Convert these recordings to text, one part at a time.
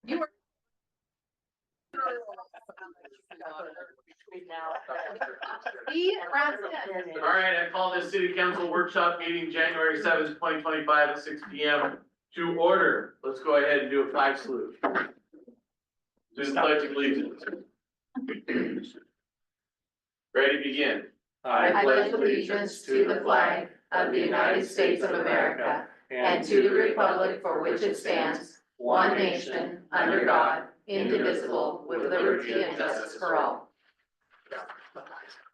You were. All right, I call this city council workshop meeting January 7th, 2025 at 6 p.m. to order. Let's go ahead and do a flag salute. Do the pledge of allegiance. Ready, begin. I pledge allegiance to the flag of the United States of America and to the republic for which it stands, one nation, under God, indivisible, with liberty and justice for all.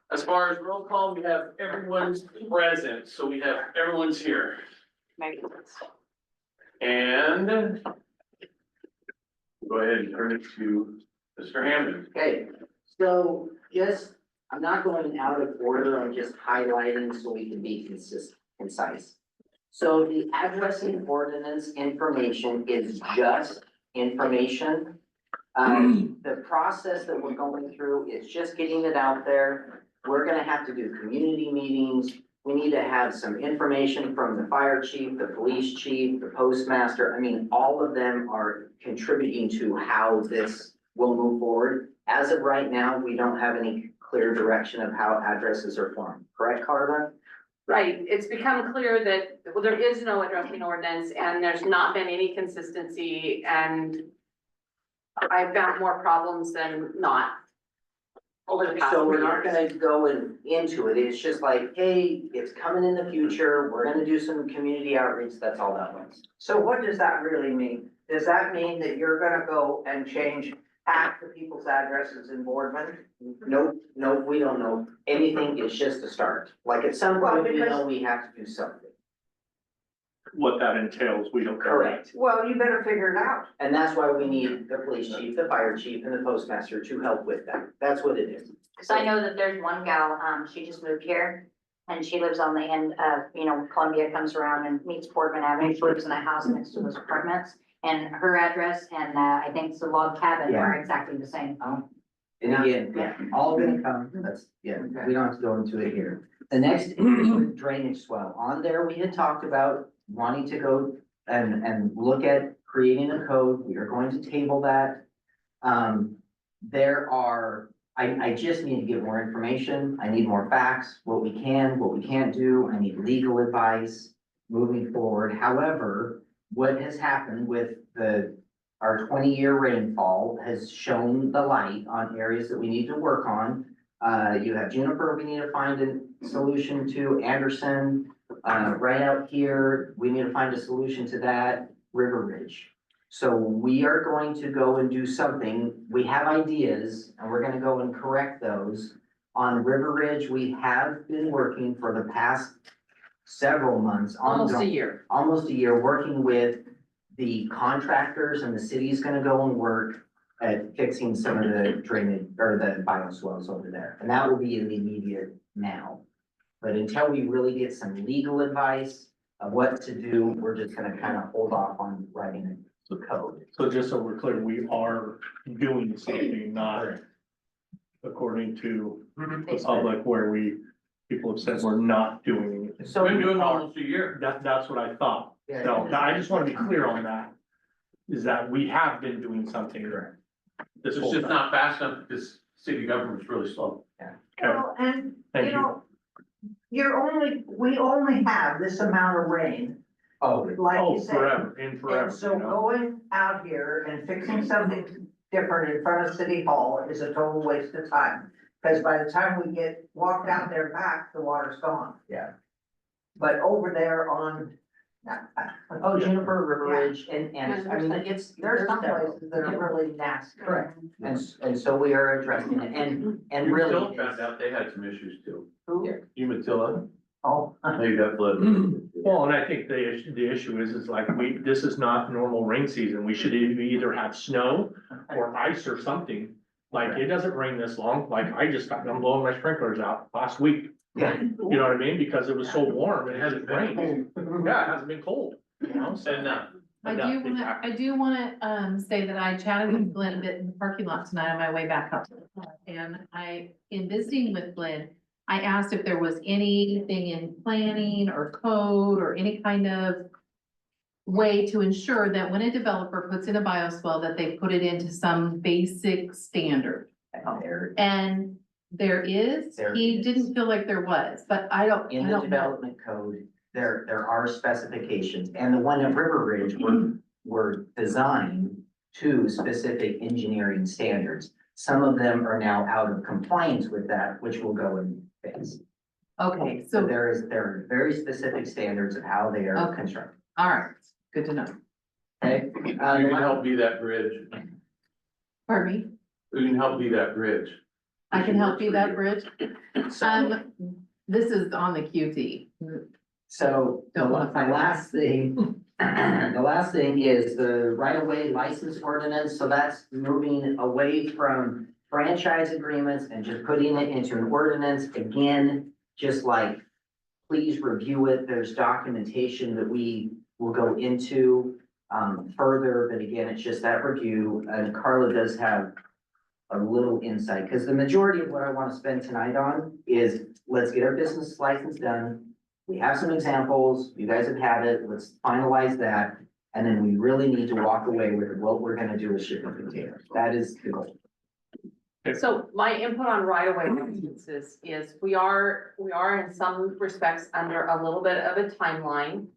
As far as roll call, we have everyone's present, so we have everyone's here. And go ahead and turn it to Mr. Hammond. Okay, so just, I'm not going out of order, I'm just highlighting so we can be concise. So the addressing ordinance information is just information. The process that we're going through is just getting it out there. We're gonna have to do community meetings. We need to have some information from the fire chief, the police chief, the postmaster. I mean, all of them are contributing to how this will move forward. As of right now, we don't have any clear direction of how addresses are formed. Correct, Carla? Right, it's become clear that, well, there is no addressing ordinance and there's not been any consistency, and I've found more problems than not over the past So 3 we're not years. gonna go into it. It's just like, hey, it's coming in the future. We're gonna do some community outreach. That's all that was. So what does that really mean? Does that mean that you're gonna go and change half the people's addresses in Boardman? Nope, we don't know anything. It's just a start. Like at some Well, point, we because- know we have to do something. What that entails, we don't. Correct. Well, you better figure it out. And that's why we need the police chief, the fire chief, and the postmaster to help with that. That's what it is. Cause I know that there's one gal, she just moved here and she lives on the end of, Columbia, comes around and meets Boardman Avenue. She lives in a house next to those apartments, and her address and, I think it's a log cabin are exactly the same. And again, yeah, all gonna come, that's, yeah, we don't have to go into it here. The next is with drainage swell. On there, we had talked about wanting to go and look at creating a code. We are going to table that. I just need to get more information. I need more facts, what we can, what we can't do. I need legal advice moving forward. However, what has happened with our 20-year rainfall has shown the light on areas that we need to work on. You have Juniper, we need to find a solution to. Anderson, right out here, we need to find a solution to that. River Ridge. So we are going to go and do something. We have ideas and we're gonna go and correct those. On River Ridge, we have been working for the past several months. Almost a ongoing- year. Almost a year, working with the contractors, and the city's gonna go and work at fixing some of the drainage or the bioswales over there. And that will be in the immediate now. But until we really get some legal advice of what to do, we're just gonna kind of hold off on writing the code. So just so we're clear, we are doing something, not according to the public where people have said we're not doing anything. So Been doing it almost a year. That's what I thought. Yeah. So I just want to be clear on that, is that we have been doing something. This It's whole just time. not fast enough because city government's really slow. Okay. Well, and, Thank you you. know, we only have this amount of rain, Oh, like Oh, you said. forever, and forever. And so you know? going out here and fixing something different in front of City Hall is a total waste of time. Cause by the time we get walked out there back, the water's gone. Yeah. But over there on. oh, Juniper, River Yeah. Ridge, and I mean, There's there's some several. places that are really nasty. Correct. And so we are addressing it, and really. Umatilla found out they had some issues too. Who? Umatilla, Oh. they got flooded. Well, and I think the issue is like this is not normal rain season. We should either have snow or ice or something. Like, it doesn't rain this long. Like, I'm blowing my sprinklers out last week. Yeah. You know what I mean? Because it was so warm, it hasn't rained. Yeah, it hasn't been cold, you know, so. And, I do wanna, say that I chatted with Glenn a bit in the parking lot tonight on my way back up to the car. And in visiting with Glenn, I asked if there was anything in planning or code or any kind of way to ensure that when a developer puts in a bioswale, that they put it into some basic standard. There, And there is, There he is. didn't feel like there was, but I don't in the know. development code, there are specifications, and the one at River Ridge were designed to specific engineering standards. Some of them are now out of compliance with that, which will go in phase. Okay, So so, there are very specific standards of how they are Okay. constructed, all right, good to know. okay? You can help be that bridge. Pardon me, You can help be that bridge. I can help you that bridge. So, This is on the QT. so the Don't wanna the fight. last thing, the last thing is the right-of-way license ordinance, so that's moving away from franchise agreements and just putting it into an ordinance, again, just like, please review it, there's documentation that we will go into further, but again, it's just that review, and Carla does have a little insight, because the majority of what I want to spend tonight on is, let's get our business license done. We have some examples, you guys have had it, let's finalize that, and then we really need to walk away with what we're gonna do with shipping containers, that is the goal. So my input on right-of-way licenses is we are in some respects under a little bit of a timeline.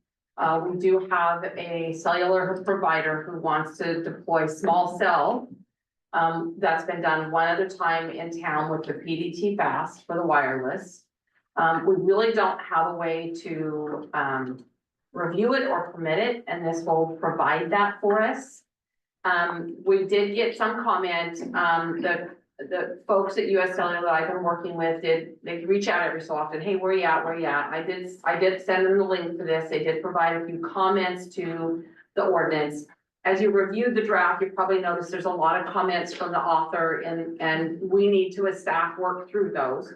We do have a cellular provider who wants to deploy small cell. That's been done one other time in town with the PDT Fast for the wireless. We really don't have a way to, review it or permit it, and this will provide that for us. We did get some comment, the folks at US Cellular that I've been working with they reach out every so often, hey, where you at, where you at? I did send them the link for this, they did provide a few comments to the ordinance. As you reviewed the draft, you probably noticed there's a lot of comments from the author and we need to, as staff, work through those.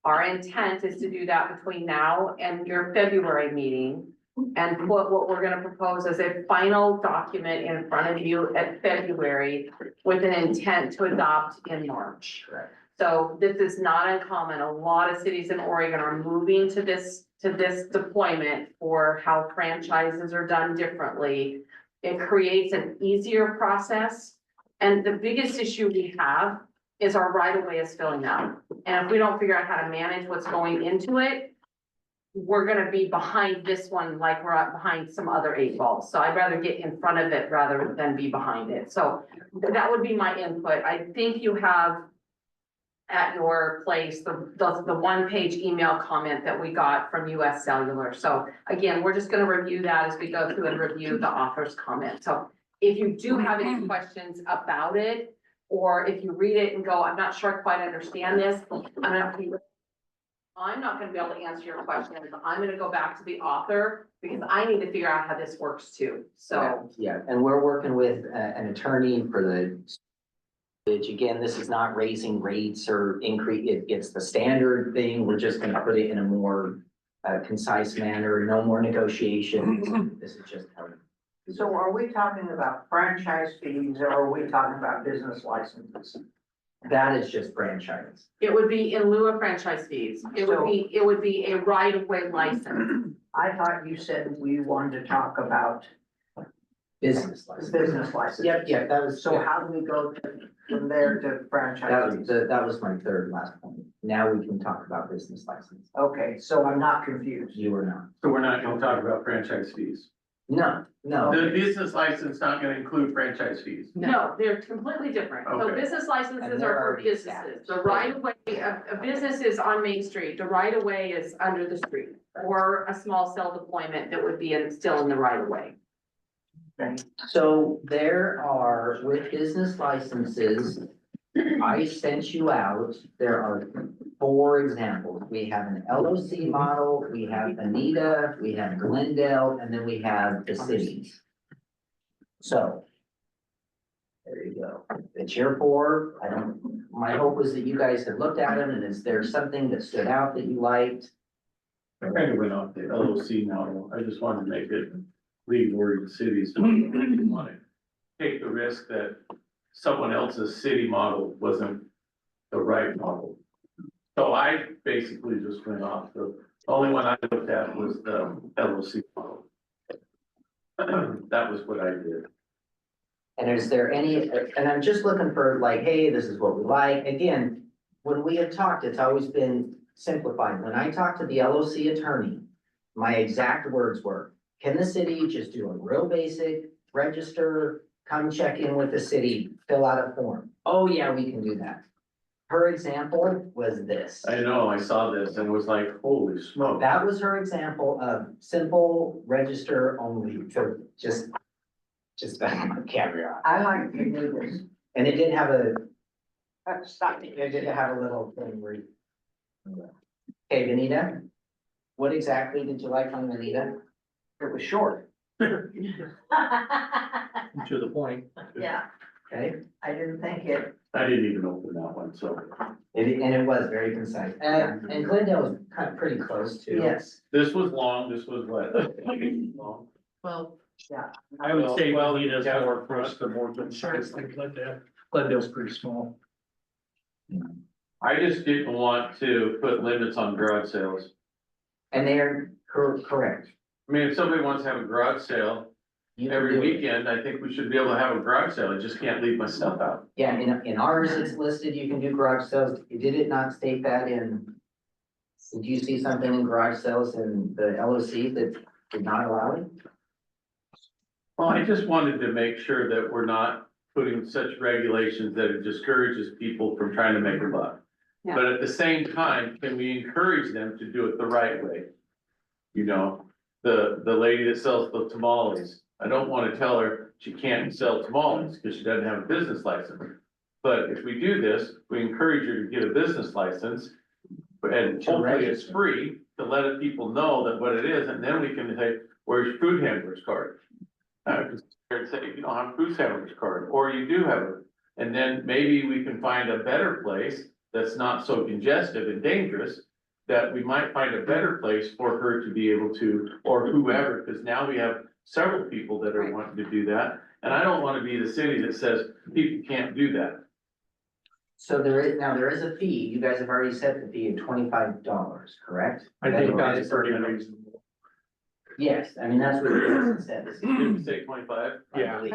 Our intent is to do that between now and your February meeting and put what we're gonna propose as a final document in front of you at February with an intent to adopt in March. Correct. So this is not uncommon. A lot of cities in Oregon are moving to this deployment for how franchises are done differently. It creates an easier process. And the biggest issue we have is our right of way is filling up. And if we don't figure out how to manage what's going into it, we're gonna be behind this one like we're behind some other 8 balls. So I'd rather get in front of it rather than be behind it. So that would be my input. I think you have at your place the 1-page email comment that we got from US Cellular. So again, we're just gonna review that as we go through and review the author's comment. So if you do have any questions about it, or if you read it and go, I'm not sure I quite understand this, I'm not gonna be able to answer your question. I'm gonna go back to the author because I need to figure out how this works too. So, Yeah, and we're working with an attorney for the. Again, this is not raising rates or increase, it's the standard thing, we're just gonna put it in a more concise manner, no more negotiations, this is just how. So are we talking about franchise fees or are we talking about business licenses? That is just franchise. it would be in lieu of franchise fees. It would be a right-of-way license. I thought you said we wanted to talk about Business license. business license. Yep, that was, So how do we go from there to franchise fees? that was my third last point. Now we can talk about business license. Okay, so I'm not confused. You were not. So we're not gonna talk about franchise fees. No. The business license not gonna include franchise fees. No, they're completely different. So Okay. business licenses And they're are for already businesses. established. The right-of-way, a business is on Main Street. The right-of-way is under the street. Or a small cell deployment that would be still in the right-of-way. So there are, with business licenses, I sent you out, there are 4 examples. We have an LOC model, we have Anita, we have Glendale, and then we have the cities. So. There you go. It's your 4. My hope was that you guys had looked at them, and is there something that stood out that you liked? I kind of went off the LOC model. I just wanted to make it lead Oregon cities. I didn't want to take the risk that someone else's city model wasn't the right model. So I basically just went off. The only one I looked at was the LOC model. That was what I did. And is there any, and I'm just looking for like, hey, this is what we like. Again, when we have talked, it's always been simplified. When I talked to the LOC attorney, my exact words were, can the city just do a real basic register, come check in with the city, fill out a form? Oh, yeah, we can do that. Her example was this. I know, I saw this and was like, holy smoke. That was her example of simple register only, so just that caveat. I like to do this. And it did have a, Stop it did have a little thing where. Okay, Benita, what exactly did you like on Benita? It was short. To the point. Yeah, Okay, I didn't think it, I didn't even open that one, so. and it was very concise, and Glendale was kind of pretty close too. yes, This was long, this was what? Long. Well, I would say Well, Anita's yeah. more across the board than size than Glendale. Glendale's pretty small. I just didn't want to put limits on garage sales. And they are correct. I mean, if somebody wants to have a garage sale You can every do it. weekend, I think we should be able to have a garage sale. I just can't leave my stuff out. Yeah, in ours, it's listed, you can do garage sales, did it not state that in? Did you see something in garage sales in the LOC that did not allow it? Well, I just wanted to make sure that we're not putting such regulations that it discourages people from trying to make a buck. Yeah. But at the same time, can we encourage them to do it the right way? You know, the lady that sells the tamales, I don't wanna tell her she can't sell tamales because she doesn't have a business license. But if we do this, we encourage her to get a business license. And To hopefully it's register. free to let people know that what it is, and then we can say, where's your food handler's card? Say, you don't have a food handler's card, or you do have it. And then maybe we can find a better place that's not so congested and dangerous. That we might find a better place for her to be able to, or whoever, because now we have several people that are Right. wanting to do that. And I don't wanna be the city that says people can't do that. So there is a fee, you guys have already set the fee of $25, correct? I think that's That's pretty already- reasonable. Yes, I mean, that's what the business said. This is- Did we say 25? Yeah, believe.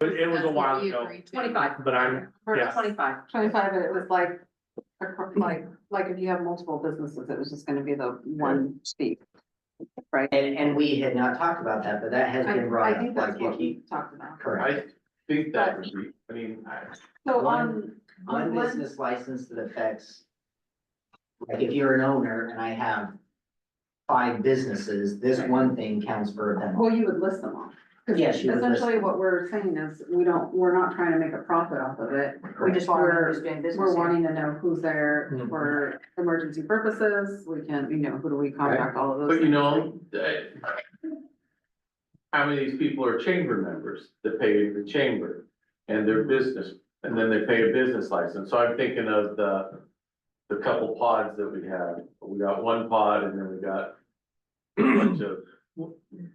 it was a while we ago, agreed to. 25. but I'm, yeah. 25. 25, and it was like if you have multiple businesses, it was just gonna be the one fee. And we had not talked about that, but that has been brought I up, think that's like what if you, we talked about. correct. I think that would be, I mean, So One on Glen- business license that affects. Like if you're an owner and I have 5 businesses, this one thing counts for them all. well, you would list them all. 'Cause Yes, you would list essentially them. what we're saying is, we're not trying to make a profit off of it. We just want We're- to doing business. We're here. wanting to know who's there Mhm. for emergency purposes, we can, who do we contact, all of those. but you things. know, how many of these people are chamber members that pay the chamber and their business, and then they pay a business license? So I'm thinking of the couple pods that we have. We got one pod and then we got a bunch of,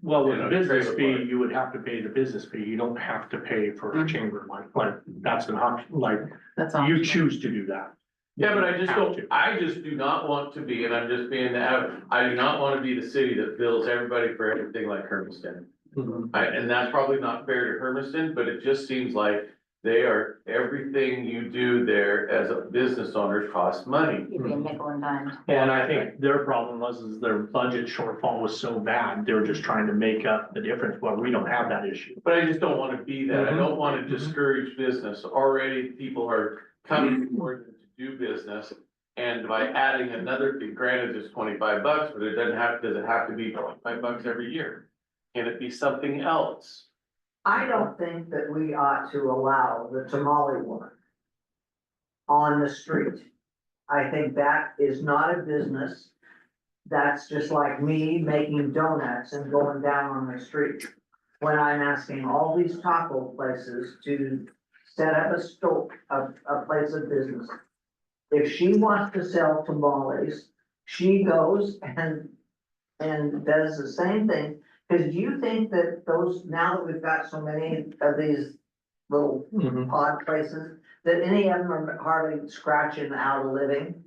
Well, with You a know, business trailer fee, park. you would have to pay the business fee, you don't have to pay for a chamber, like, that's an option, like, That's you choose to do that. yeah, but I just Have don't, to. I just do not want to be, and I'm just being I do not want to be the city that bills everybody for everything like Hermiston. And that's probably not fair to Hermiston, but it just seems like everything you do there as a business owner costs money. You'd be a nickel and dime. And I think their problem is their budget shortfall was so bad, they were just trying to make up the difference, well, we don't have that issue. But I just don't want to be that. I don't want to discourage business. Already people are coming forward to do business. And by adding another fee, granted it's $25, but does it have to be $25 every year? Can it be something else? I don't think that we ought to allow the tamale work on the street. I think that is not a business. That's just like me making donuts and going down on the street. When I'm asking all these taco places to set up a place of business. If she wants to sell tamales, she goes and does the same thing. Cause do you think that now that we've got so many of these little pod places, that any of them are hardly scratching out a living?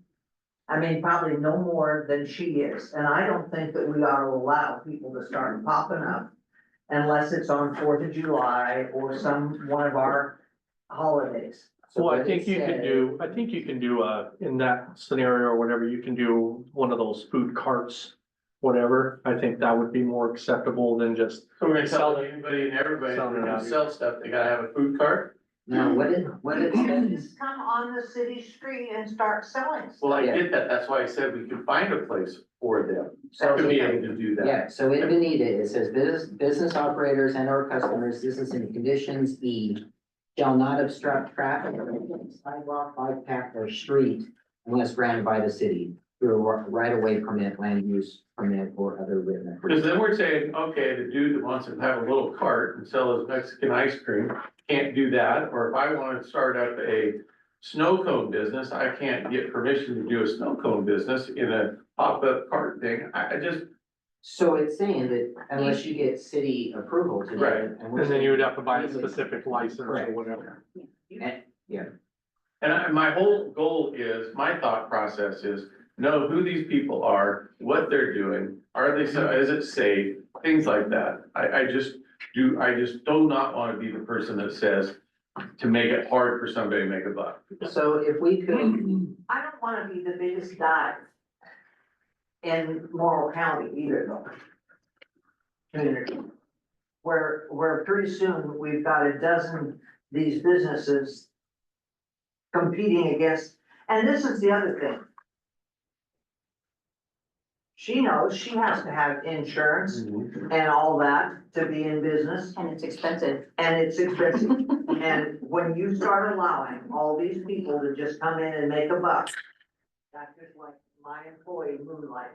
I mean, probably no more than she is, and I don't think that we ought to allow people to start popping up unless it's on 4th of July or one of our holidays. So Well, I what think it you can says- do, in that scenario or whatever, you can do one of those food carts, whatever. I think that would be more acceptable than just, So we're gonna tell Sell it. anybody and everybody Sell it who out. sell stuff, they gotta have a food cart? No, what it says, Just come on the city street and start selling Well, stuff. I get that, that's why I said we could find a place for them so, to be able to do that. yeah, so in Benita, it says business operators and or customers, this is in conditions E, shall not obstruct traffic, sidewalk, bike path, or street unless granted by the city through a right-of-way permit, land use permit, or other written. Because then we're saying, okay, the dude that wants to have a little cart and sell his Mexican ice cream can't do that, or if I want to start up a snow cone business, I can't get permission to do a snow cone business in a pop-up cart thing. I just, So it's saying that unless you get city approval to do Right. it. we're and then you would have to buy a saying- specific license or Correct. whatever. and my whole goal is, my thought process is, know who these people are, what they're doing, are they, so is it safe, things like that. I just do not want to be the person that says to make it hard for somebody to make a buck. So if we could, I don't wanna be the biggest guy in Morrow County either though. Community. Where pretty soon we've got a dozen these businesses competing against, and this is the other thing. She knows she has to have insurance and all that to be in business, And it's expensive. and it's expensive. And when you start allowing all these people to just come in and make a buck, that's just like my employee Moonlight.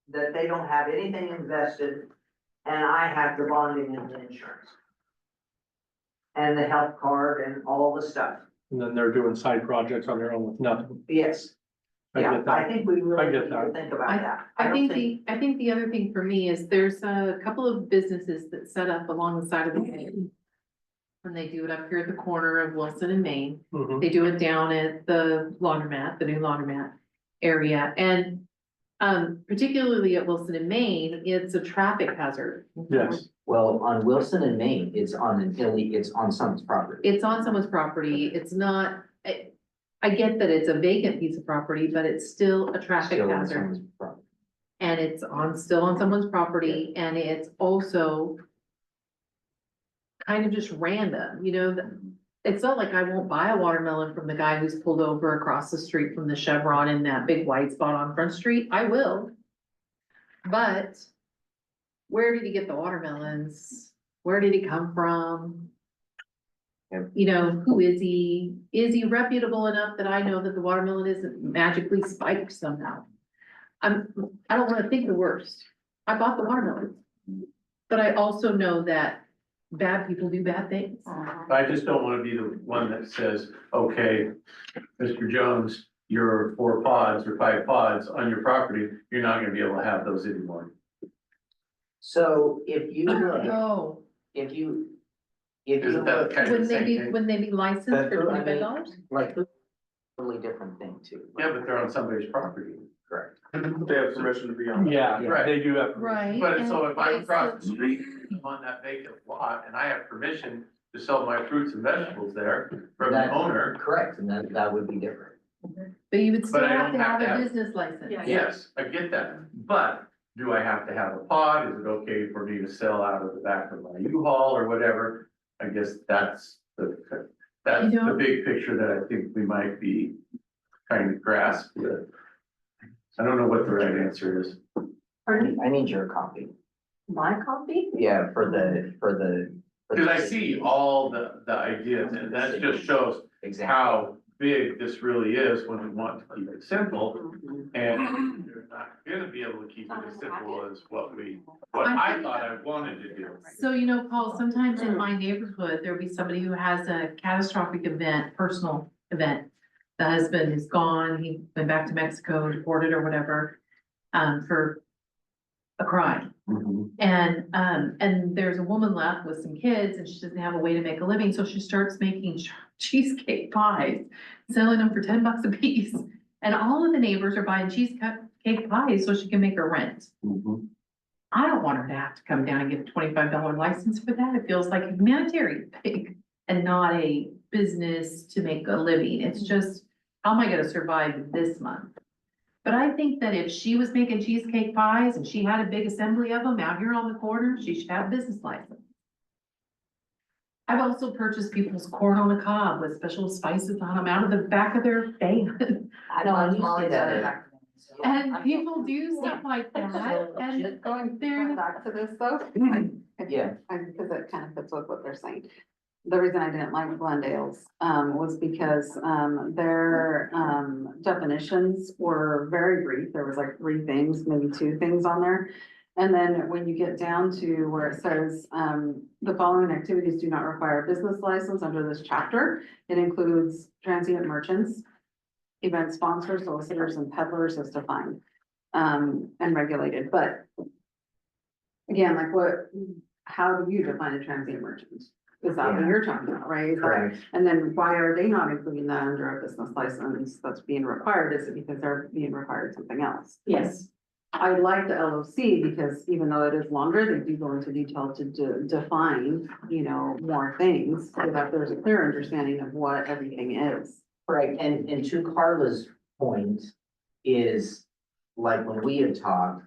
That they don't have anything invested, and I have the bonding and the insurance. And the health card and all the stuff. And then they're doing side projects on their own with nothing. Yes, I yeah, get I that. think we really I need get to that. think about that. I don't think the other thing for me is there's a couple of businesses that set up along the side of the road. When they do it up here at the corner of Wilson and Main, Mhm. they do it down at the laundromat, the new laundromat area, and. Particularly at Wilson and Main, it's a traffic hazard. Yes, well, on Wilson and Main, it's on someone's property. It's on someone's property, it's not, I get that it's a vacant piece of property, but it's still a traffic Still on hazard. someone's property. And it's still on someone's property, and it's also. Kind of just random, it's not like I won't buy a watermelon from the guy who's pulled over across the street from the Chevron in that big white spot on Front Street, I will. But. Where did he get the watermelons? Where did he come from? Yep. Who is he? Is he reputable enough that I know that the watermelon isn't magically spiked somehow? I don't wanna think the worst. I bought the watermelon. But I also know that bad people do bad things. I just don't want to be the one that says, okay, Mr. Jones, your 4 pods or 5 pods on your property, you're not gonna be able to have those anymore. So if you look, Oh, if you Isn't that look, kind of the wouldn't they same be, thing? wouldn't they be licensed for That's what I mean. $25? like, totally different thing too. Yeah, but they're on somebody's property. Correct. They have permission to be on. yeah, Right. they do have. Right. But so if I'm and across the they street, I'm on that vacant lot, and I have permission to sell my fruits and vegetables there from the That- owner, Correct, and that would be different. But you would still But I have don't to have have to a have- business license. Yeah. yes, I get that. But do I have to have a pod? Is it okay for me to sell out of the back of my U-Haul or whatever? I guess that's the big picture that I think we might be trying to grasp with. I don't know what the right answer is. Pardon, I need your copy. my copy? Yeah, for the. Because I see all the ideas, and that just shows Exactly. how big this really is when we want to keep it simple. And they're not gonna be able to keep it as simple as what I thought I wanted to do. So, Paul, sometimes in my neighborhood, there'll be somebody who has a catastrophic event, personal event. The husband is gone, he went back to Mexico, deported or whatever, for a crime. Mhm. And there's a woman left with some kids and she doesn't have a way to make a living, so she starts making cheesecake pies, selling them for $10 a piece. And all of the neighbors are buying cheesecake pies so she can make her rent. Mhm. I don't want her to have to come down and get a $25 license for that. It feels like a humanitarian thing and not a business to make a living. It's just, how am I gonna survive this month? But I think that if she was making cheesecake pies and she had a big assembly of them out here on the corner, she should have a business license. I've also purchased people's corn on the cob with special spices on them out of the back of their van. I No, I know, used Molly to does do it. that. And people do stuff like that, and Going They're- back to this though. Yeah. Because it kind of fits with what they're saying. The reason I didn't like Glendale's, was because, their, definitions were very brief. There was like 3 things, maybe 2 things on there. And then when you get down to where it says, the following activities do not require a business license under this chapter. It includes transient merchants, event sponsors, solicitors, and peddlers as defined, and regulated, but again, like how do you define a transient merchant? Is that what Yeah. you're talking about, right? Is that- Correct. And then why are they not including that under a business license that's being required? Is it because they're being required something else? yes, I like the LOC because even though it is longer, they do go into detail to define, more things so that there's a clear understanding of what everything is. Right, and to Carla's point is, like when we had talked,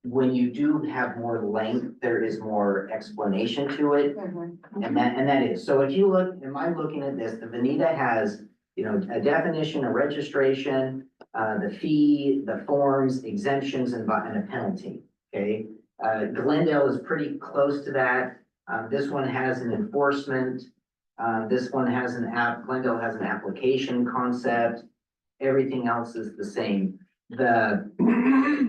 when you do have more length, there is more explanation to it. And that is, so if you look, am I looking at this, the Veneta has, a definition, a registration, the fee, the forms, exemptions, and a penalty, okay? Glendale is pretty close to that. This one has an enforcement. This one has Glendale has an application concept. Everything else is the same. The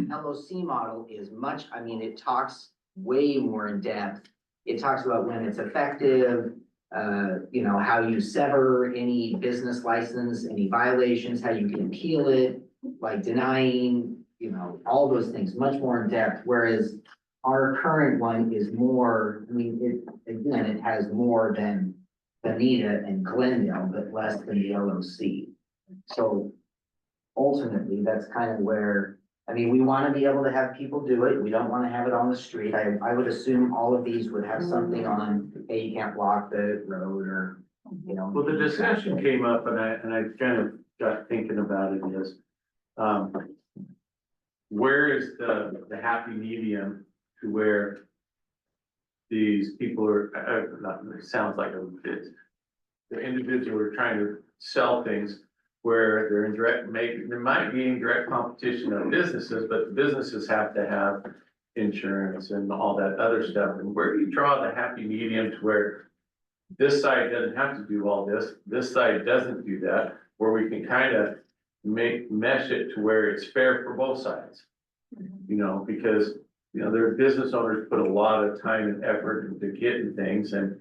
LOC model is it talks way more in depth. It talks about when it's effective, how you sever any business license, any violations, how you can appeal it, like denying, all those things, much more in depth, whereas our current one is more, it has more than Bonita and Glendale, but less than the LOC. So ultimately, that's kind of where, we want to be able to have people do it. We don't want to have it on the street. I would assume all of these would have something on, hey, you can't block the road or, Well, the discussion came up and I kind of got thinking about it is, where is the happy medium to where these people are, it sounds like the individual are trying to sell things where they're in there might be in direct competition of businesses, but the businesses have to have insurance and all that other stuff. And where do you draw the happy medium to where this side doesn't have to do all this side doesn't do that, where we can kind of mesh it to where it's fair for both sides? Because, their business owners put a lot of time and effort into getting things and,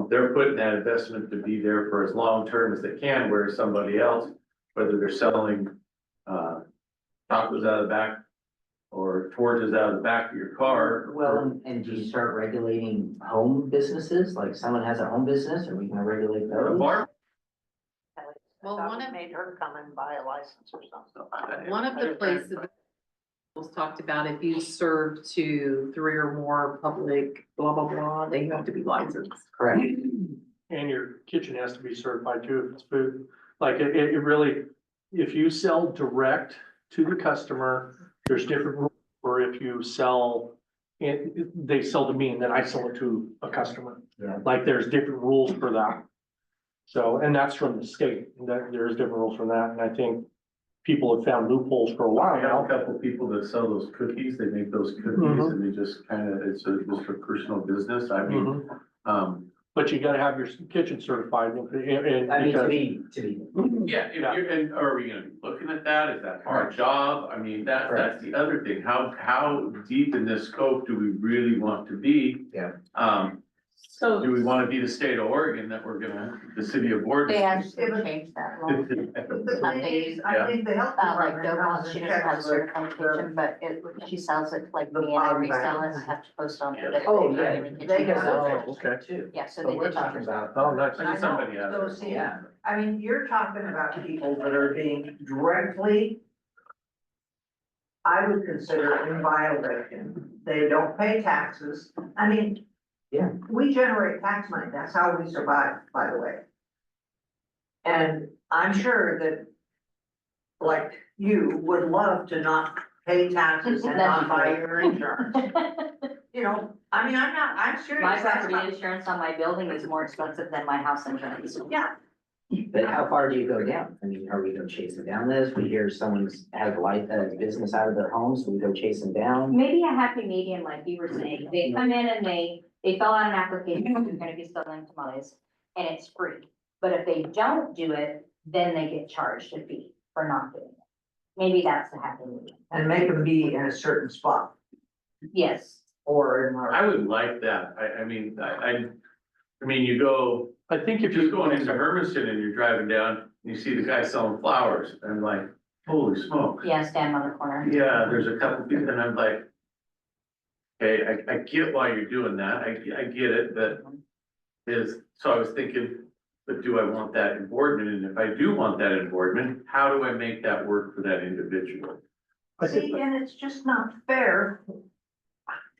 they're putting that investment to be there for as long term as they can, whereas somebody else, whether they're selling, tacos out of the back or torches out of the back of your car. Well, and do you start regulating home businesses? Like someone has a home business, are we gonna regulate Or a those? bar. Well, one of- Made her come and buy a license or something. one of the places was talked about, if you serve to 3 or more public, blah, blah, blah, then you have to be licensed. Correct. And your kitchen has to be certified too if it's food. Like it really, if you sell direct to the customer, there's different rules. Or if you sell, they sell to me and then I sell it to a customer. Yeah. Like there's different rules for that. So, and that's from the state, and that there's different rules from that. And I think people have found loopholes for a while I have now. a couple of people that sell those cookies, they make those cookies Mhm. and they just kind of, it's just for personal business, But you gotta have your kitchen certified and because. To be. yeah, if you're, and are we gonna be looking at that, is that our job? That's the other thing, how deep in this scope do we really want to be? Yeah. So Do we wanna be the state of Oregon that the city of Boardman? They actually changed that law. The thing is, I think the health Like department Dover, comes she and doesn't have checks certified kitchen, but she sells it like me and I resell it, I have to post on it. Oh, yeah. They can Oh, okay. Too. Yeah, so So they we're did talking change about. Oh, nice. I need somebody out So there. see, Yeah. you're talking about people that are being directly I would consider it in violation. They don't pay taxes. I mean, Yeah. we generate tax money. That's how we survive, by the way. And I'm sure that, like, you would love to not pay taxes and not buy your insurance. You know, I mean, I'm serious. My That's property not- insurance on my building is more expensive than my house insurance. Yeah, But how far do you go down? I mean, are we gonna chase them down this? We hear someone's has business out of their home, so we go chase them down. Maybe a happy medium, like you were saying, they come in and they fill out an application, they're gonna be selling tamales, and it's free. But if they don't do it, then they get charged a fee for not doing it. Maybe that's the happy medium. and make them be in a certain spot Yes, or in I our. would like that. I mean, I mean, you go, I think if you're you're just going into Hermiston and you're driving down, and you see the guy selling flowers, and I'm like, holy smoke. yeah, stand on the corner. Yeah, there's a couple people, and I'm like, okay, I get why you're doing that, I get it, but so I was thinking, but do I want that in Boardman? And if I do want that in Boardman, how do I make that work for that individual? See, and it's just not fair.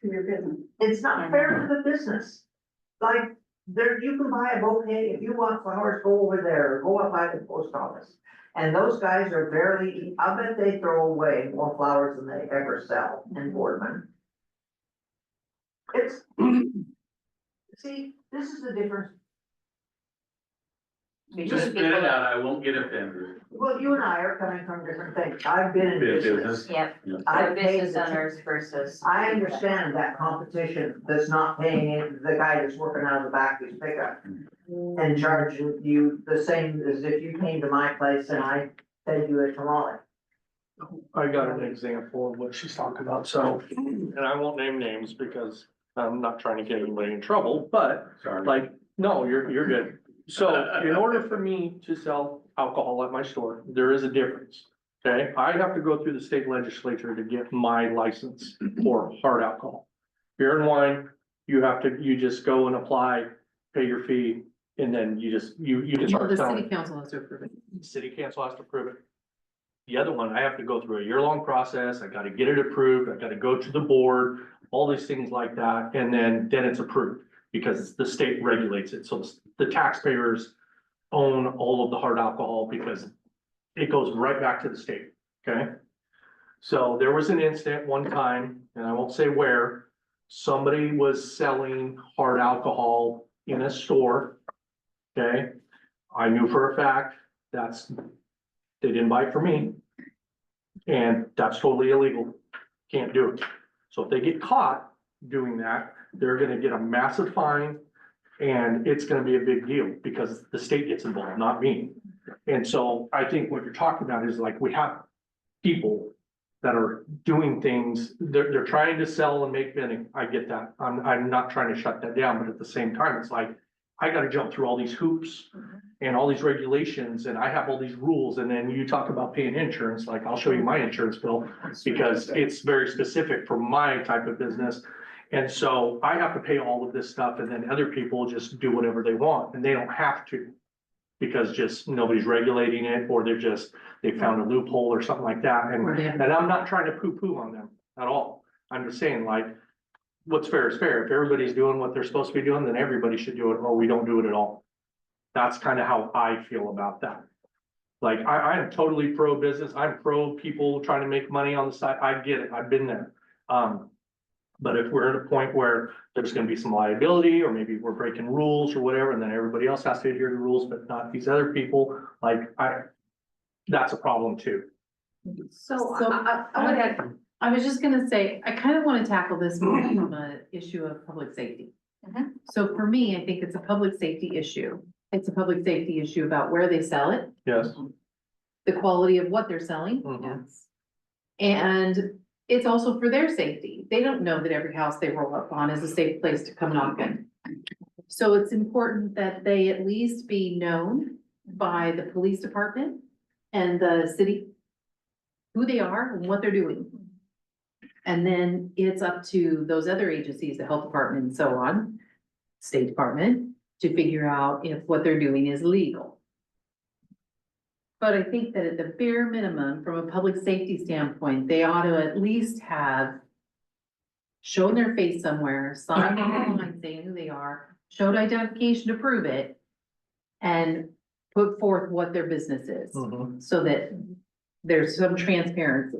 To your business. It's not fair to the business. Like, there, you can buy a bouquet, if you want flowers, go over there, or go up by the post office. And those guys are barely, I bet they throw away more flowers than they ever sell in Boardman. It's, see, this is the difference. Just spit it out, I won't get offended. Well, you and I are coming from different things. I've been in Been in business. business. Yep, I've the paid business the- owners versus. I understand that competition that's not paying it, the guy that's working out of the back of his pickup. And charging you the same as if you came to my place and I fed you a tamale. I got an example of what she's talking about, so, and I won't name names because I'm not trying to get anybody in trouble, but Sorry. like, no, you're good. So in order for me to sell alcohol at my store, there is a difference. Okay, I have to go through the state legislature to get my license for hard alcohol. Beer and wine, you just go and apply, pay your fee, and then you just Well, start the selling. city council has to approve it. City council has to approve it. The other one, I have to go through a year-long process, I gotta get it approved, I gotta go to the board, all these things like that, and then it's approved. Because the state regulates it, so the taxpayers own all of the hard alcohol because it goes right back to the state, okay? So there was an incident one time, and I won't say where, somebody was selling hard alcohol in a store, okay? I knew for a fact they didn't buy it from me. And that's totally illegal, can't do it. So if they get caught doing that, they're gonna get a massive fine. And it's gonna be a big deal because the state gets involved, not me. And so I think what you're talking about is like, we have people that are doing things, they're trying to sell and make money. I get that. I'm not trying to shut that down, but at the same time, it's like, I gotta jump through all these hoops and all these regulations, and I have all these rules, and then you talk about paying insurance, like, I'll show you my insurance bill, because it's very specific for my type of business. And so I have to pay all of this stuff, and then other people just do whatever they want, and they don't have to. Because just nobody's regulating it, or they found a loophole or something like that, Or they have- and I'm not trying to poo-poo on them at all. I'm just saying, like, what's fair is fair. If everybody's doing what they're supposed to be doing, then everybody should do it, or we don't do it at all. That's kind of how I feel about that. Like, I'm totally pro-business. I'm pro people trying to make money on the side. I get it. I've been there. But if we're at a point where there's gonna be some liability, or maybe we're breaking rules or whatever, and then everybody else has to adhere to the rules, but not these other people, like, that's a problem too. So So, I would have, I was just gonna say, I kind of want to tackle this more from an issue of public safety. Mhm. So for me, I think it's a public safety issue. It's a public safety issue about where they sell it, Yes. the quality of what they're selling. Mhm. Yes. And it's also for their safety. They don't know that every house they roll up on is a safe place to come knock in. So it's important that they at least be known by the police department and the city, who they are and what they're doing. And then it's up to those other agencies, the health department and so on, State Department, to figure out if what they're doing is legal. But I think that at the bare minimum, from a public safety standpoint, they ought to at least have shown their face somewhere, signed on the line saying who they are, showed identification to prove it, and put forth what their business is, Mhm. so that there's some transparency.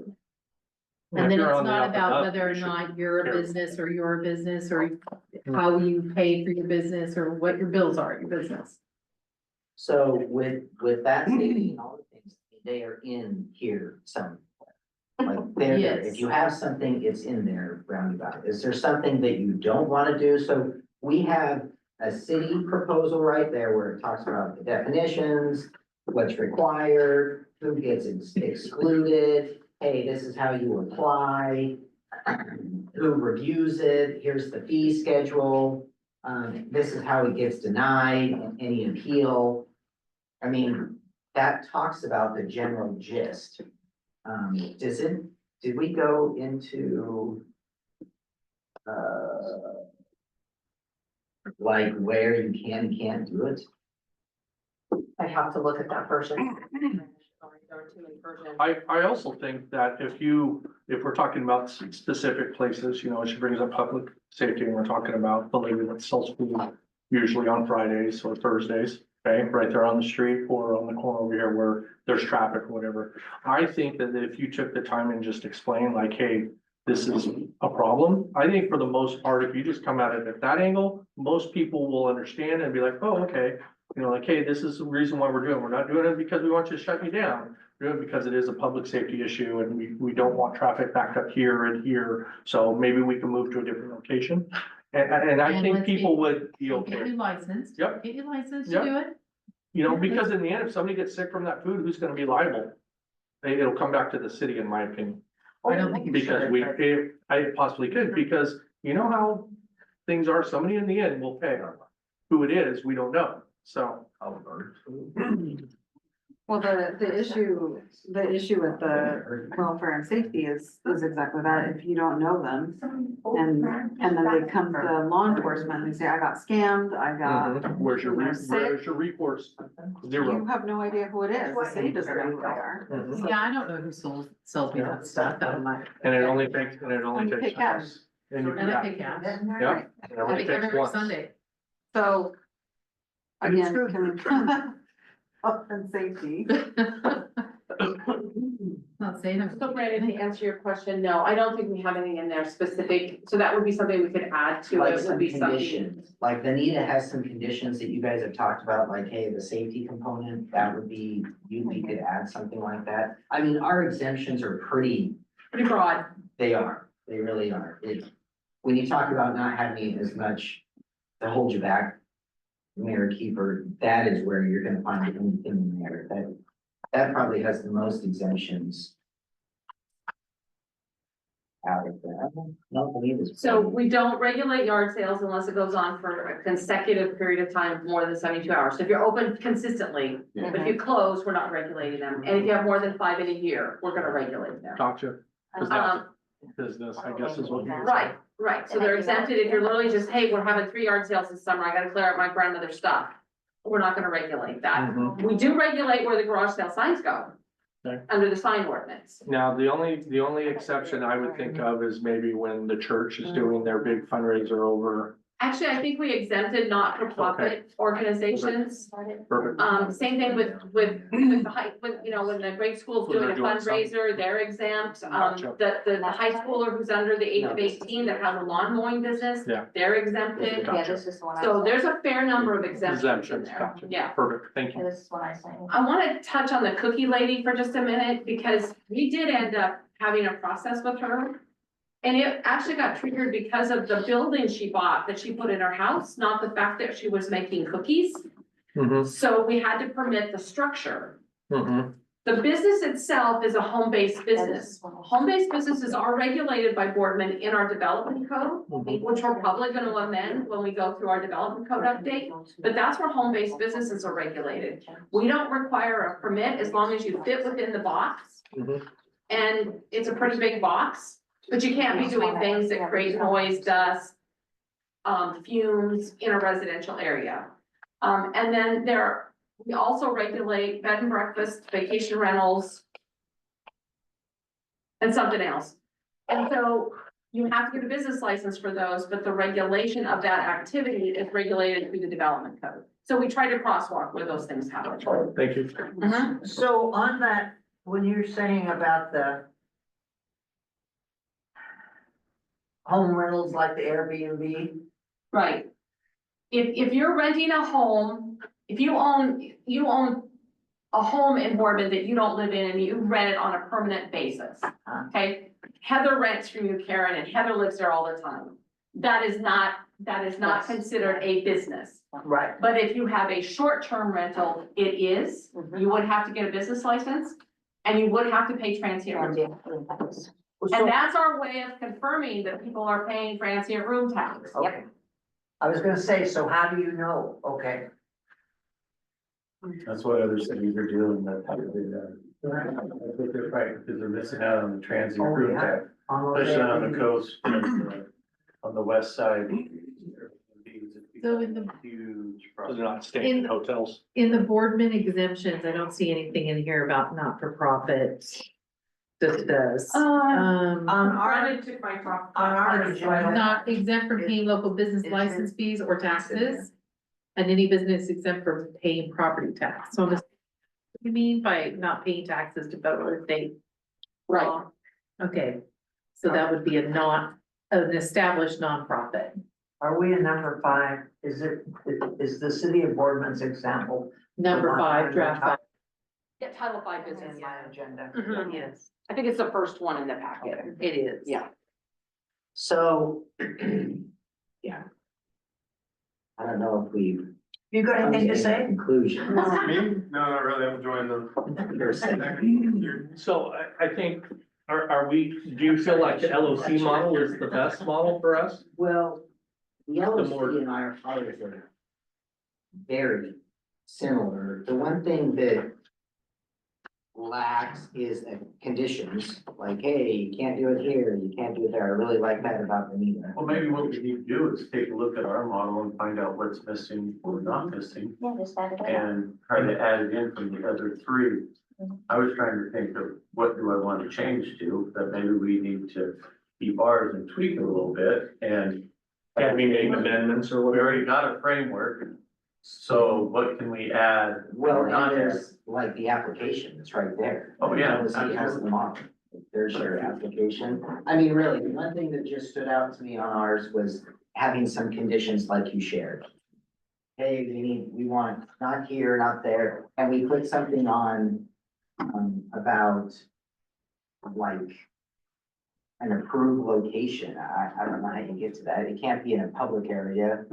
If And then you're it's on the not up and about up, whether or you should not you're a care. business or you're a business, or how you pay for your business, or what your bills are at your business. So with that statement and all the things, they are in here somewhere. Like they're there. Yes. If you have something, it's in there roundabout. Is there something that you don't wanna do? So we have a city proposal right there where it talks about the definitions, what's required, who gets excluded. Hey, this is how you apply. Who reviews it? Here's the fee schedule. This is how it gets denied, any appeal. I mean, that talks about the general gist. Did we go into like where you can and can't do it? I have to look at that version. I also think that if we're talking about specific places, you know, she brings up public safety and we're talking about the lady that sells food usually on Fridays or Thursdays, okay, right there on the street or on the corner over here where there's traffic or whatever. I think that if you took the time and just explained like, hey, this is a problem. I think for the most part, if you just come at it at that angle, most people will understand and be like, oh, okay. You know, like, hey, this is the reason why we're doing it. We're not doing it because we want you to shut you down. We're doing it because it is a public safety issue and we don't want traffic backed up here and here. So maybe we can move to a different location. And I And think let's people get- would be Get okay. you licensed. Yep. Get you licensed to Yep. do it. You know, Yeah, because in the end, if somebody gets sick from that food, who's gonna be liable? It'll come back to the city, in my opinion. I don't think it Because should, we, but- if I possibly could, because you know how things are, somebody in the end will pay. Who it is, we don't know, so. Well, the issue with the welfare and safety is exactly that. If you don't know them and then they come to law enforcement and they say, I got scammed, I got. Mhm. Where's your recourse? You Zero. have no idea who it is. The city doesn't know who they are. Mhm. Yeah, I don't know who sells me that stuff, that much. And it only takes And you pay cash. And you, And I yeah, pay cash. yeah. It I only think takes every once. Sunday. So. And it's Again, can we health and safety? Not saying I'm. So Brandon, to answer your question, no, I don't think we have anything in there specific, so that would be something we could add to Like it, some would be something. conditions, like Anita has some conditions that you guys have talked about, like, hey, the safety component, that would be, you could add something like that. I mean, our exemptions are pretty, Pretty broad. they really are. When you talk about not having as much to hold you back, Mayor Keeper, that is where you're gonna find anything in there, that probably has the most exemptions. Out of that, no, I believe it's. So we don't regulate yard sales unless it goes on for a consecutive period of time, more than 72 hours. So if you're open consistently, but if you close, we're not regulating them. And if you have more than 5 in a year, we're gonna regulate them. Gotcha. 'Cause that's business, I guess is what you're. Right, right. So they're exempted if you're literally just, hey, we're having 3 yard sales this summer. I gotta clear out my grandmother's stuff. We're not gonna regulate that. Mhm. We do regulate where the garage sale signs go. Okay. Under the sign ordinance. Now, the only exception I would think of is maybe when the church is doing their big fundraiser over. Actually, I think we exempted not-for-profit organizations. Perfect. Same thing with the high, you know, when the grade school's When doing a they're doing something. fundraiser, they're exempt. Gotcha. The high schooler who's under the age of 18 that has a lawn mowing business, Yeah. they're exempted. Gotcha. Yeah, this is the one I. So there's a fair number of exemptions in Exemptions, there. gotcha. Yeah. Perfect, thank Yeah, you. this is what I say. I wanna touch on the cookie lady for just a minute, because we did end up having a process with her. And it actually got triggered because of the building she bought that she put in her house, not the fact that she was making cookies. Mhm, So we had to permit the structure. mhm. The business itself is a home-based business. Home-based businesses are regulated by Boardman in our development code, Mhm. which we're probably gonna amend when we go through our development code update. But that's where home-based businesses are regulated. We don't require a permit as long as you fit within the box. Mhm. And it's a pretty big box, but you can't be doing things that create noise, dust, fumes in a residential area. And then there We also regulate bed and breakfast, vacation rentals. And something else. And so you have to get a business license for those, but the regulation of that activity is regulated through the development code. So we try to crosswalk where those things happen. Thank you. So on that, when you're saying about the home rentals like the Airbnb, Right. If you're renting a home, if you own a home in Boardman that you don't live in and you rent it on a permanent basis, okay? Heather rents from you, Karen, and Heather lives there all the time. That is not Yes. considered a business. right? But if you have a short-term rental, it is, you would have to get a business license and you would have to pay transient room tax. And that's our way of confirming that people are paying transient room tax. Okay. I was gonna say, so how do you know? Okay. That's what other cities are doing, that how they do that. I think they're right, because they're missing out on the transient Oh, room yeah. tax, On those especially on Airbnb. the coast, on the west side. So in the- Huge They're problem. not staying in In- hotels. In the Boardman exemptions, I don't see anything in here about not-for-profit. Just does. On our, Brendan took my talk. on our agenda, Not exempt from paying local business license fees or taxes. And any business exempt from paying property tax. So I'm just, what do you mean by not paying taxes to federal or state? Right. law? Okay, so that would be an established nonprofit. are we in number 5? Is the city of Boardman's example? Number The one 5, on draft the top? 5, Yeah, Title V business. In my agenda. Mhm. yes, I think it's the first one in the packet. it is. Yeah. So, yeah. I don't know if we've. You got anything to come any say? Conclusion. Me? No, not really, I'm enjoying the. So I think, are we, do you feel like the LOC model is the best model for us? Well, the more- LOC and ours are very similar. The one thing that lacks is conditions, like, hey, you can't do it here, you can't do it there. I really like that about Benita. Well, maybe what we need to do is take a look at our model and find out what's missing or not missing, Yeah, just add it in. and try to add it in from the other 3. I was trying to think of what do I want to change to, that maybe we need to keep ours and tweak it a little bit, and. Can we make amendments or We whatever? already got a framework, so what can we add? Well, or not and add? there's like the application, it's right there. Oh, yeah, LOC has the model. There's your application. I mean, really, the one thing that just stood out to me on ours was having some conditions like you shared. Hey, we want not here, not there, and we put something on, about like an approved location. I don't know how you get to that. It can't be in a public area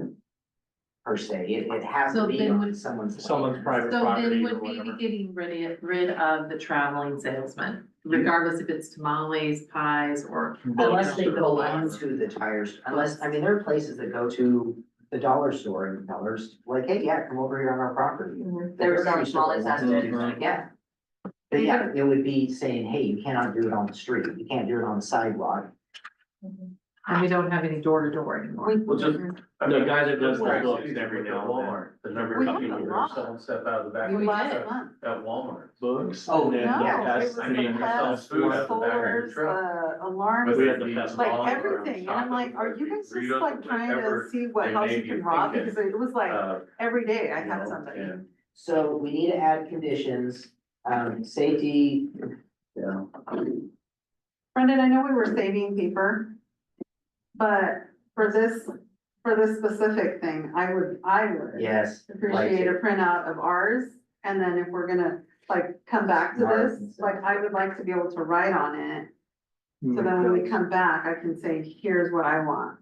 per se. It has to So be then on would- someone's. Someone's private So property then or would we be whatever. getting rid of the traveling salesman, regardless if it's tamales, pies, or. Unless they go Cola. onto the tires, unless, I mean, there are places that go to the dollar store and tell us, like, hey, yeah, come over here on our property. They were selling The grocery store tamales wants as to it do is. that, Yeah. But yeah, it would be saying, hey, you cannot do it on the street, you can't do it on the sidewalk. And we don't have any door-to-door anymore. Well, just. The guy that does the Right. books every now and then. Walmart, the number We of have a people who are lot. selling stuff out of the back of We the last truck month. at Walmart. Books. Oh, and then yeah, No, it gas- was I the mean, pets, food out the back of your stores, truck. alarms, we had the best like model. everything, and I'm like, are you guys just like trying to see what they house may you be can rob? thinking, Because it was like, every day I you had know, somebody. and, So we need to add conditions, safety, yeah. Brendan, I know we were saving paper, but for this specific thing, I would yes. appreciate a printout of ours, and then if we're gonna like come back to this, like I would like to be able to write on it. So then when we come back, I can say, here's what I want,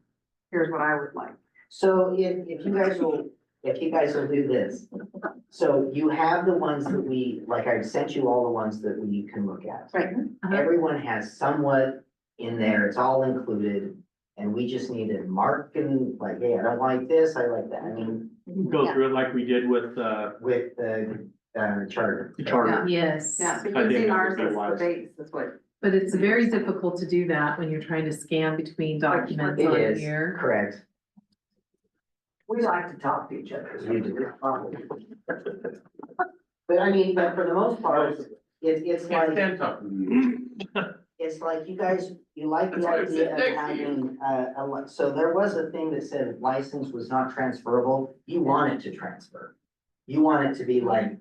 here's what I would like. So if you guys will do this, so you have the ones that like I sent you all the ones that we can look at. Right. Everyone has somewhat in there, it's all included, and we just need to mark and like, hey, I don't like this, I like that, I mean, Go through it like we did with, with the, charter. the charter. Yes. Yeah, so I think using that would ours be as the wise. base is what. But it's very difficult to do that when you're trying to scan between documents It on is, here. correct. We like to talk to each other. You do. But I mean, but for the most part, it's Can't like, stand talking to you. it's like you guys, you like That's the why I idea sit of next to having, so there was a thing that said license was not transferable. You want it to transfer. You want it to be like,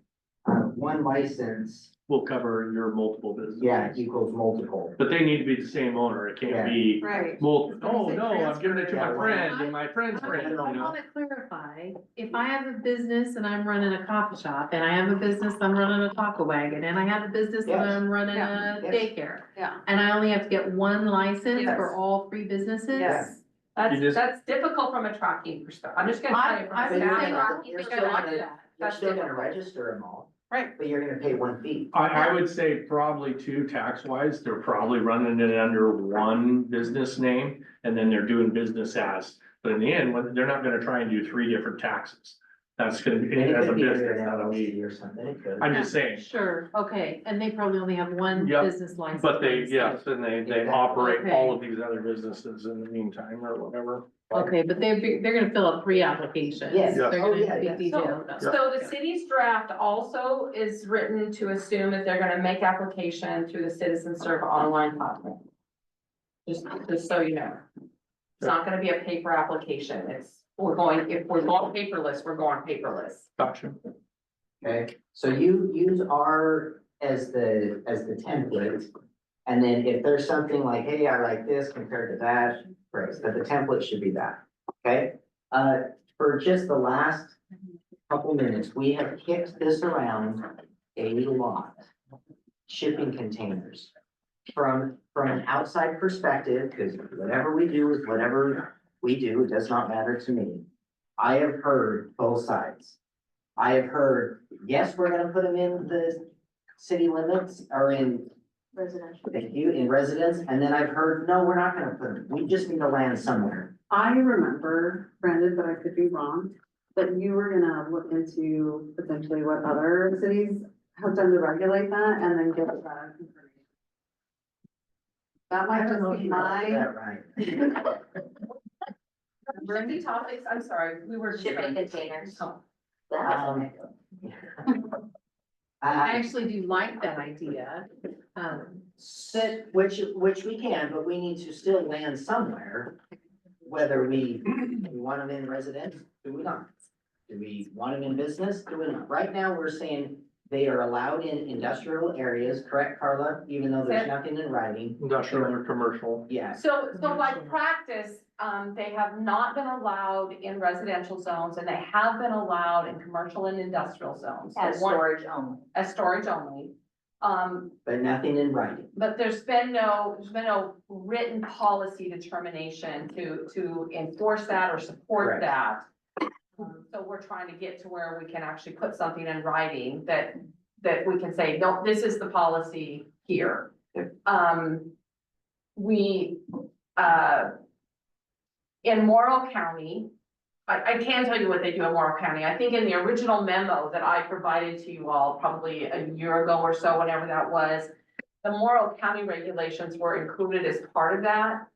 one license, Will cover your multiple businesses. yeah, equals multiple. But they need to be the same owner, it can't be Right. multiple, I was oh gonna say no, I'm giving it to my transfer. friend and my friend's I friend, you know? wanna clarify, if I have a business and I'm running a coffee shop, and I have a business, I'm running a taco wagon, and I have a business and Yes. I'm running Yeah. a Yes. daycare, Yeah. and I only have to get one license Yes. for all three businesses? Yes. That's, You just- that's difficult from a tracking perspective. I'm just gonna tell you from I a But you're would staff. say gonna- tracking you're because still I like gonna- that. You're That's still gonna difficult. register them all. Right. But you're gonna pay one fee. I would say probably two, tax wise, they're probably running it under one business name, and then they're doing business as. But in the end, when, they're not gonna try and do three different taxes. That's gonna be, And it as a could be under business, an that'll be, LLC or something, it could. I'm just saying. Sure, okay, and they probably only have one Yep, business license. But they, in the state. yes, and they Exactly. operate all Okay. of these other businesses in the meantime, or whatever. Okay, but they're gonna fill out pre-applications. Yes. They're Oh, gonna yeah, be yeah. detailed. So the city's draft also is written to assume that they're gonna make application through the Citizen Serve online platform. Just so you know. It's not gonna be a paper application, if we're going paperless, we're going paperless. Gotcha. Okay, so you use R as the template. And then if there's something like, hey, I like this compared to that, great, but the template should be that, okay? For just the last couple minutes, we have kicked this around a lot. Shipping containers. From an outside perspective, because whatever we do is whatever we do, it does not matter to me. I have heard both sides. I have heard, yes, we're gonna put them in the city limits or in, Residential. thank you, in residence, and then I've heard, no, we're not gonna put them, we just need to land somewhere. I remember, Brandon, but I could be wrong, that you were gonna look into potentially what other cities have done to regulate that and then give us that information. That might just be Is my. that right? Shipping topics, I'm sorry, we were. Shipping containers. Oh. Um, I actually do like that idea. which we can, but we need to still land somewhere. Whether we want them in residence, do we not? Do we want them in business? Do we not? Right now, we're saying they are allowed in industrial areas, correct, Carla? Even though there's nothing in writing. Industrial or commercial. Yes, So by practice, they have not been allowed in residential zones and they have been allowed in commercial and industrial zones. As storage only. As storage only. but nothing in writing. But there's been no written policy determination to enforce that or support Correct. that. So we're trying to get to where we can actually put something in writing that we can say, no, this is the policy here. In Morrow County, I can tell you what they do in Morrow County. I think in the original memo that I provided to you all probably a year ago or so, whenever that was, the Morrow County regulations were included as part of that.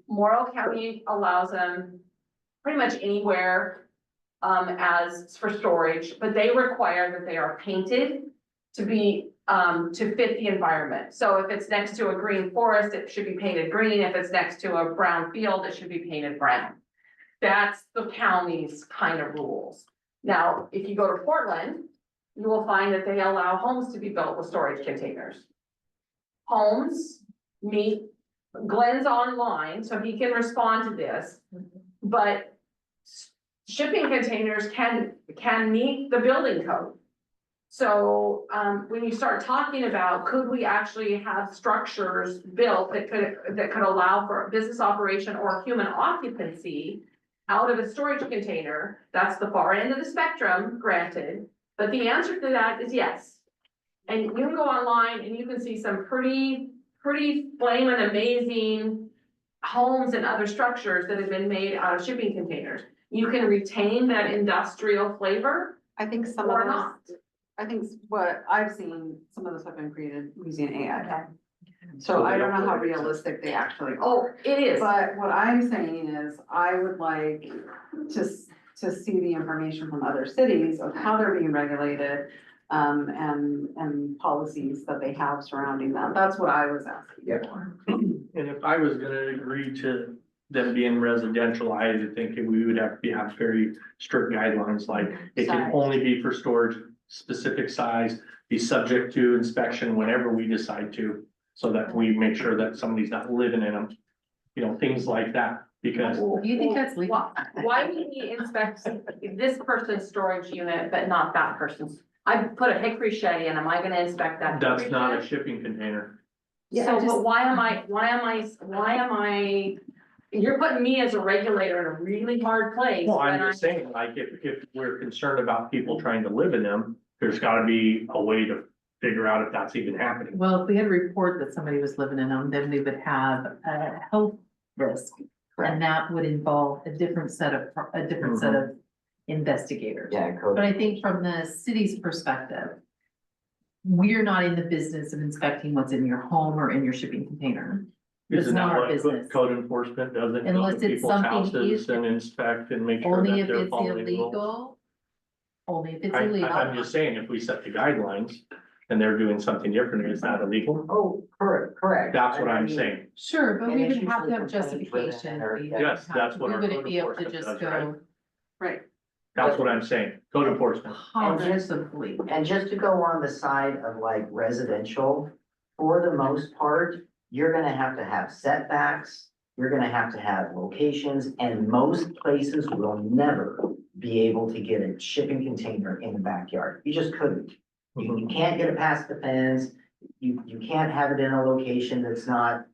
Morrow County allows them pretty much anywhere as for storage, but they require that they are painted to be to fit the environment. So if it's next to a green forest, it should be painted green. If it's next to a brown field, it should be painted brown. That's the county's kind of rules. Now, if you go to Portland, you will find that they allow homes to be built with storage containers. Homes meet Glenn's online, so he can respond to this, but shipping containers can meet the building code. So, when you start talking about, could we actually have structures built that could allow for business operation or human occupancy out of a storage container? That's the far end of the spectrum, granted, but the answer to that is yes. And you can go online and you can see some pretty flaming amazing homes and other structures that have been made out of shipping containers. You can retain that industrial flavor I think some of or those, not. I think what I've seen, some of those have been created using AI. Okay. So I don't know how realistic they actually are. Oh, it is. But what I'm saying is, I would like to to see the information from other cities of how they're being regulated, and policies that they have surrounding them. That's what I was asking for. And if I was gonna agree to them being residential, I would think that we would have to have very strict guidelines, like it can Size. only be for storage, specific size, be subject to inspection whenever we decide to, so that we make sure that somebody's not living in them, you know, things like that, because Do you think that's legal? Why would we inspect this person's storage unit, but not that person's? I put a hickory shed in, am I gonna inspect that? that's hickory not a shed? shipping container. So, but why am I, you're putting me as a regulator in a really hard place. Well, I'm when just saying, like, if we're concerned about people trying to live in them, there's gotta be a way to figure out if that's even happening. Well, if we had a report that somebody was living in them, then we would have a health risk. And that would involve a different set of investigators. Yeah, code. But I think from the city's perspective, we're not in the business of inspecting what's in your home or in your shipping container. It's Isn't not that our what business. code enforcement does? It Unless goes to it's people's something houses and inspect and make sure Only that if they're it's following the rules. illegal. Only if it's I'm illegal. just saying, if we set the guidelines and they're doing something different, is that illegal? Oh, correct. That's what I I'm mean, saying. Sure, but And we it's would have to have usually complaints within justification. our- We Yes, wouldn't that's have- what we our wouldn't code be able to enforcement just does, right? go Right. That's what I'm saying, code enforcement. progressively. And just to go on the side of like residential, for the most part, you're gonna have setbacks. You're gonna have to have locations, and most places will never be able to get a shipping container in the backyard. You just couldn't. You can't get it past the fence. You can't have it in a location that's not,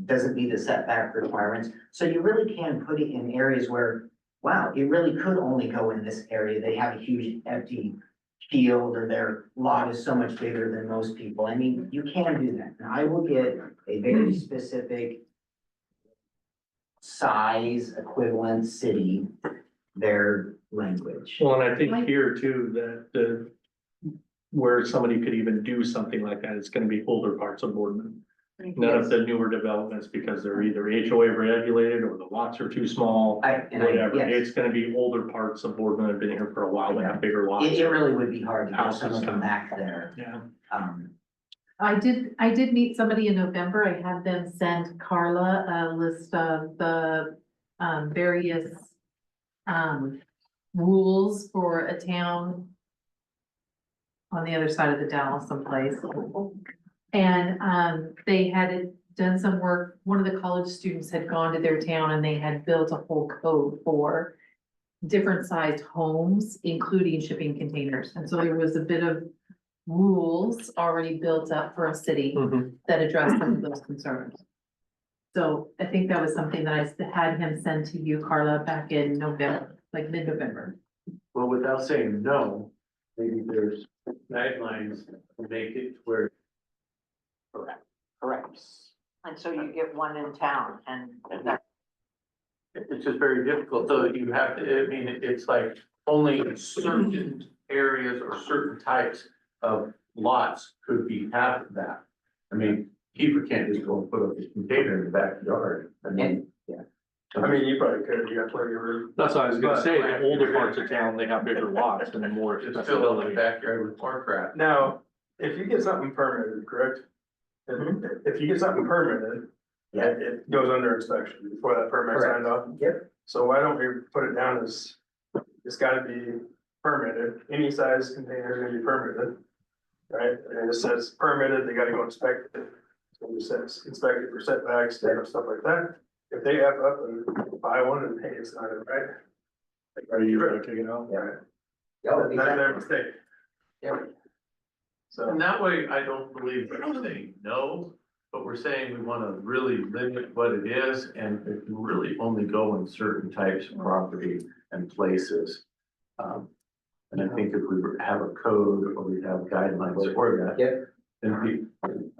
doesn't meet the setback requirements. So you really can put it in areas where, wow, it really could only go in this area. They have a huge empty field, or their lot is so much bigger than most people. I mean, you can do that. And I will get a very specific size equivalent city, their language. Well, and I think here too, that where somebody could even do something like that, it's gonna be older parts of Boardman. None of the newer developments, because they're either HOA regulated or the lots are too small, whatever. Yes, It's gonna be older parts of Boardman that have been here for a while, that have bigger lots. it really would be hard to get some Houses. of them back there. Yeah. I did meet somebody in November. I had them send Carla a list of the various rules for a town on the other side of the Dalles someplace. And they had done some work. One of the college students had gone to their town and they had built a whole code for different sized homes, including shipping containers. And so there was a bit of rules already built up for a city Mhm. that addressed some of those concerns. So I think that was something that I had him send to you, Carla, back in November, like mid-November. Well, without saying no, maybe there's guidelines to make it where. Correct. And so you get one in town, and that, It's just very difficult, so you have to, I mean, it's like only certain areas or certain types of lots could have that. I mean, Kiefer can't just go and put up a container in the backyard, I mean. I mean, you probably could, you got plenty of room. That's what I was gonna say, the older parts of town, they have bigger lots and more Just fill up the accessibility. backyard with more crap. Now, if you get something permitted, correct? If you get something permitted, Yeah. it goes under inspection before that permit's Correct. signed off. Yep. So why don't we put it down as, it's gotta be permitted, any size container is gonna be permitted. Right, and it says permitted, they gotta go inspect it. So it says inspected for setbacks, stuff like that. If they F up and buy one and hey, it's not right. Are you gonna take it out? Yeah, Oh, that's their mistake. Yep. So. And that way, I don't believe we're saying no, but we're saying we wanna really limit what it is, and it can really only go in certain types of property and places. And I think if we have a code or we have guidelines for that. Yep. Then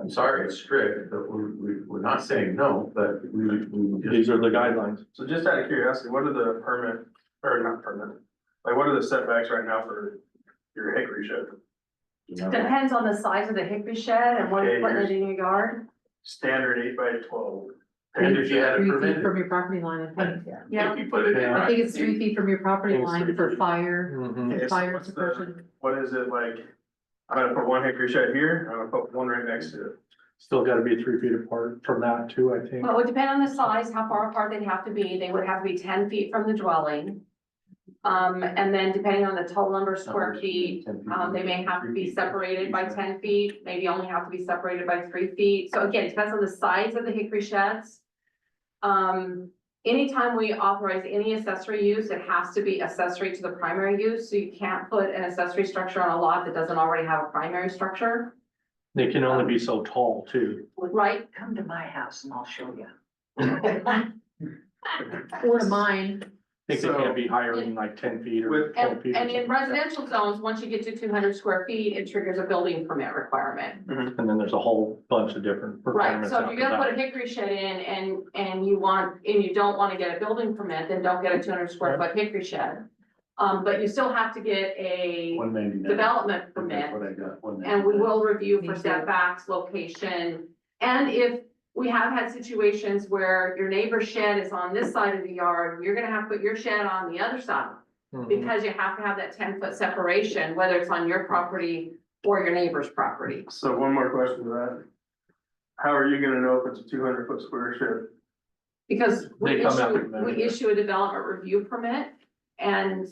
I'm sorry, it's strict, but we're not saying no, but we just. These are the guidelines. So just out of curiosity, what are the permit, or not permit, like what are the setbacks right now for your hickory shed? Depends on the size of the hickory shed and what you're putting it in your yard. Standard 8 by 12. And if you had it 3 feet permitted. from your property line, I think. Yeah. If you put it in. I think it's 3 feet from your property I think it's line 3 for feet. fire, Mhm. Okay, so fire what's the- suppression. What is it like? I'm gonna put one hickory shed here, I'm gonna put one right next to it. Still gotta be 3 feet apart from that too, I think. Well, it would depend on the size, how far apart they'd have to be. They would have to be 10 feet from the dwelling. And then depending on the total number of square feet, they may have to be separated by 10 feet, maybe only have to be separated by 3 feet. So again, it depends on the size of the hickory sheds. Anytime we authorize any accessory use, it has to be accessory to the primary use. So you can't put an accessory structure on a lot that doesn't already have a primary structure, They can only be so tall too. right? Come to my house and I'll show you. Or to mine, I think they can't be higher than like 10 feet or With- 12 And, feet. or and in something. residential zones, once you get to 200 square feet, it triggers a building permit requirement. And then there's a whole bunch of different Right, requirements so if after you're gonna put a that. hickory shed in and you don't wanna get a building permit, then don't get a 200 square foot hickory shed. But you still have to get a 199. development permit, That's what I got. 199. and we will review Me for too. setbacks, location. And if we have had situations where your neighbor's shed is on this side of the yard, you're gonna have to put your shed on the other side. Mhm. Because you have to have that 10-foot separation, whether it's on your property or your neighbor's property. So one more question to that. How are you gonna know if it's a 200 foot square shed? Because They come out with we that. issue a development review permit and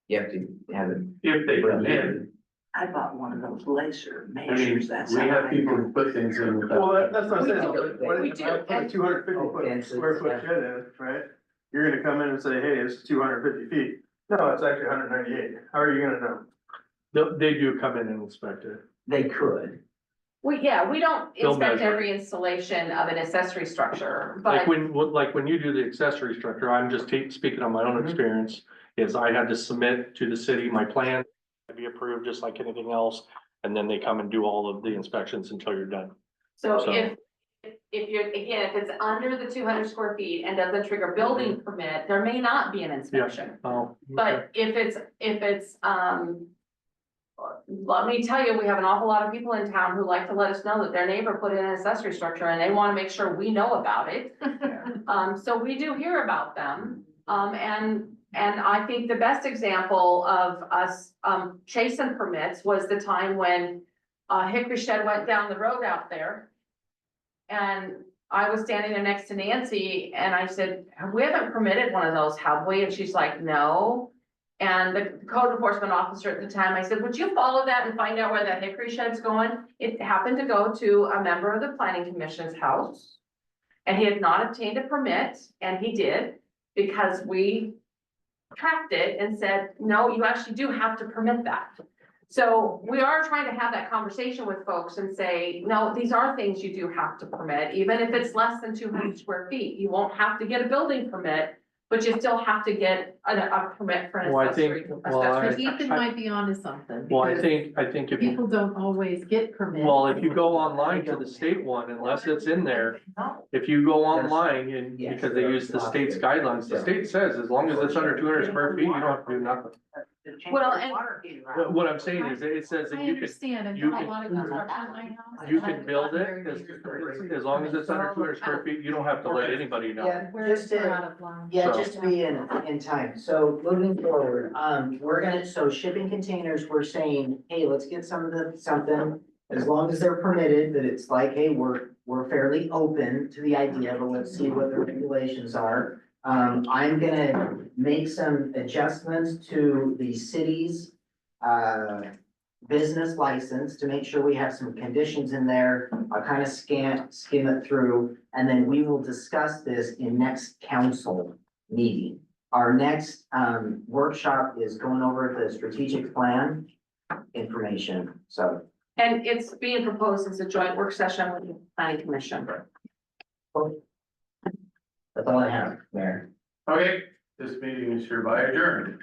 You have to have it. If they come in, I bought one of those laser I mean, measures, that's. we how have I people know. who put things in Well, without. that's what I'm We saying, do, what we if do, I put a and- 250 Okay, foot so square it's- foot shed in, right? You're gonna come in and say, hey, it's 250 feet. No, it's actually 198. How are you gonna know? They do come in and inspect it. They could. we don't They'll inspect measure. every installation of an accessory structure, Like but when you do the accessory structure, I'm just speaking on my own Mhm. experience, is I had to submit to the city my plan to be approved just like anything else. And then they come and do all of the inspections until you're done. so so- if you're, again, if it's under the 200 square feet and doesn't trigger building permit, there may not be an inspection. Oh, But if it's, let me tell you, we have an awful lot of people in town who like to let us know that their neighbor put in an accessory structure and they wanna make sure we know about it. So we do hear about them, and I think the best example of us, chasing permits was the time when Hickory Shed went down the road out there. And I was standing there next to Nancy and I said, we haven't permitted one of those, have we? And she's like, no. And the code enforcement officer at the time, I said, would you follow that and find out where that hickory shed's going? It happened to go to a member of the planning commission's house. And he had not obtained a permit, and he did, because we tracked it and said, no, you actually do have to permit that. So we are trying to have that conversation with folks and say, no, these are things you do have to permit, even if it's less than 200 square feet. You won't have to get a building permit, but you still have to get a permit for an Well, I think- accessory. well, I- accessory Ethan structure. might be onto something. Well, I because think if you, People don't always get permits. well, if you go online to the state one, unless it's in there, if you go online and Yes. because they use the state's guidelines, the state says as long as it's under 200 square feet, you don't have to do nothing. Well, and- What I'm saying is it says that I you can, understand, I've you done a can- lot of construction in my house. you and can I've build gotten it very as long as it's under 200 square feet, you don't have to let anybody know. Yeah, Where just we're to, out of line. yeah, So- just to be in time. So moving forward, we're gonna, so shipping containers, we're saying, hey, let's get something. As long as they're permitted, that it's like, hey, we're fairly open to the idea, but let's see what the regulations are. I'm gonna make some adjustments to the city's business license to make sure we have some conditions in there. I'll kind of skim it through, and then we will discuss this in next council meeting. Our next workshop is going over the strategic plan information, so. And it's being proposed as a joint work session with the planning commission. That's all I have, Mayor. Okay, this meeting is hereby adjourned.